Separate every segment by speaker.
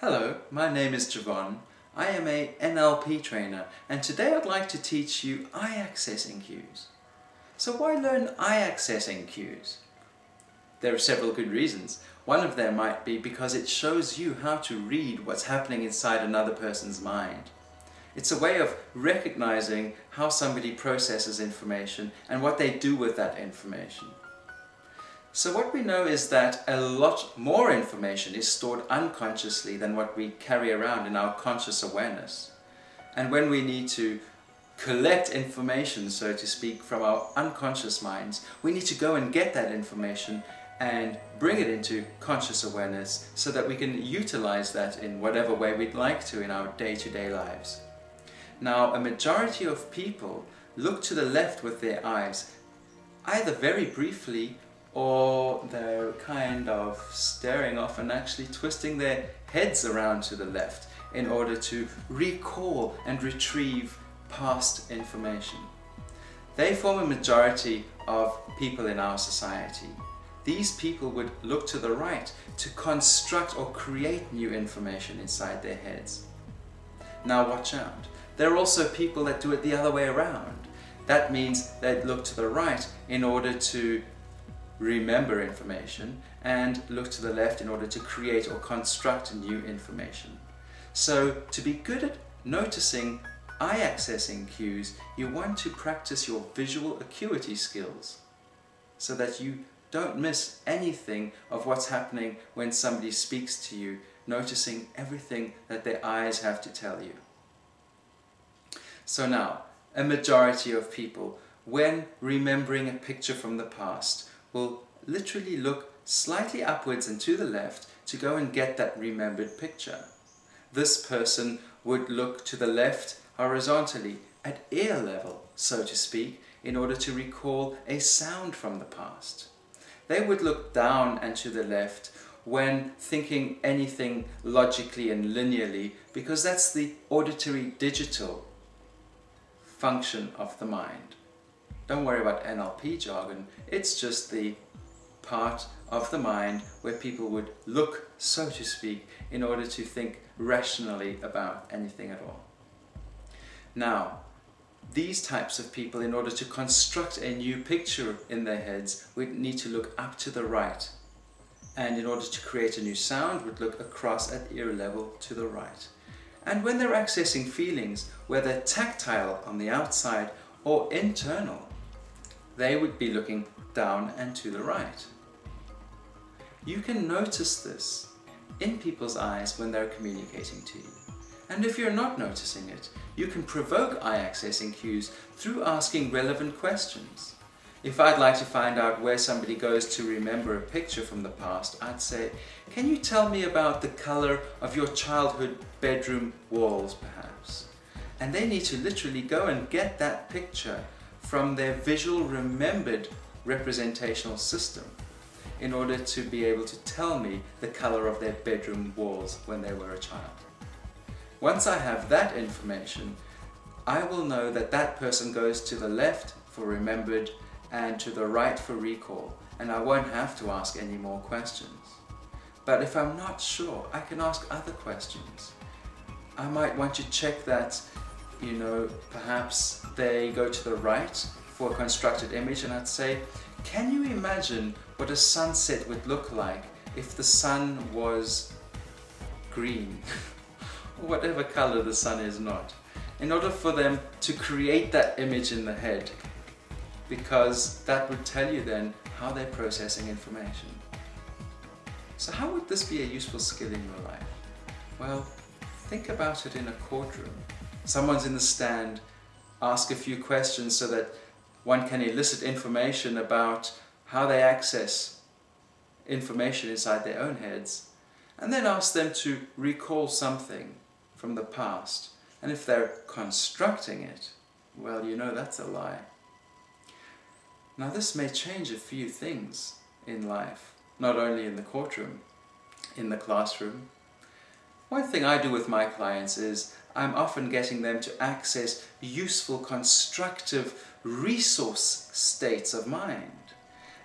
Speaker 1: Hello, my name is Javon. I am a NLP trainer and today I'd like to teach you eye accessing cues. So why learn eye accessing cues? There are several good reasons. One of them might be because it shows you how to read what's happening inside another person's mind. It's a way of recognizing how somebody processes information and what they do with that information. So what we know is that a lot more information is stored unconsciously than what we carry around in our conscious awareness. And when we need to collect information, so to speak, from our unconscious minds, we need to go and get that information and bring it into conscious awareness so that we can utilize that in whatever way we'd like to in our day-to-day lives. Now, a majority of people look to the left with their eyes, either very briefly or they're kind of staring off and actually twisting their heads around to the left in order to recall and retrieve past information. They form a majority of people in our society. These people would look to the right to construct or create new information inside their heads. Now watch out. There are also people that do it the other way around. That means they look to the right in order to remember information and look to the left in order to create or construct new information. So to be good at noticing eye accessing cues, you want to practice your visual acuity skills so that you don't miss anything of what's happening when somebody speaks to you, noticing everything that their eyes have to tell you. So now, a majority of people, when remembering a picture from the past, will literally look slightly upwards and to the left to go and get that remembered picture. This person would look to the left horizontally at ear level, so to speak, in order to recall a sound from the past. They would look down and to the left when thinking anything logically and linearly, because that's the auditory digital function of the mind. Don't worry about NLP jargon, it's just the part of the mind where people would look, so to speak, in order to think rationally about anything at all. Now, these types of people, in order to construct a new picture in their heads, would need to look up to the right. And in order to create a new sound, would look across at ear level to the right. And when they're accessing feelings, whether tactile on the outside or internal, they would be looking down and to the right. You can notice this in people's eyes when they're communicating to you. And if you're not noticing it, you can provoke eye accessing cues through asking relevant questions. If I'd like to find out where somebody goes to remember a picture from the past, I'd say, can you tell me about the color of your childhood bedroom walls, perhaps? And they need to literally go and get that picture from their visual remembered representational system in order to be able to tell me the color of their bedroom walls when they were a child. Once I have that information, I will know that that person goes to the left for remembered and to the right for recall, and I won't have to ask any more questions. But if I'm not sure, I can ask other questions. I might want to check that, perhaps they go to the right for a constructed image, and I'd say, can you imagine what a sunset would look like if the sun was green? Or whatever color the sun is not. In order for them to create that image in the head, because that would tell you then how they're processing information. So how would this be a useful skill in your life? Well, think about it in a courtroom. Someone's in the stand, ask a few questions so that one can elicit information about how they access information inside their own heads, and then ask them to recall something from the past. And if they're constructing it, well, that's a lie. Now this may change a few things in life, not only in the courtroom, in the classroom. One thing I do with my clients is I'm often getting them to access useful, constructive resource states of mind.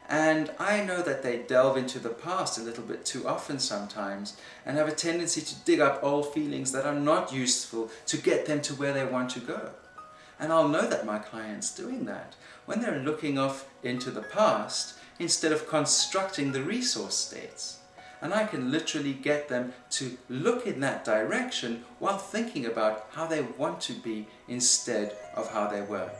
Speaker 1: And I know that they delve into the past a little bit too often sometimes and have a tendency to dig up old feelings that are not useful to get them to where they want to go. And I'll know that my client's doing that when they're looking off into the past instead of constructing the resource states. And I can literally get them to look in that direction while thinking about how they want to be instead of how they were.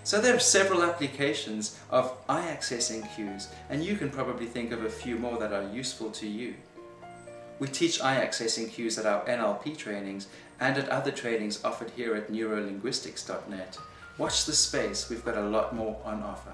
Speaker 1: So there are several applications of eye-accessing cues, and you can probably think of a few more that are useful to you. We teach eye-accessing cues at our NLP trainings and at other trainings offered here at neurolinguistics.net. Watch the space, we've got a lot more on offer.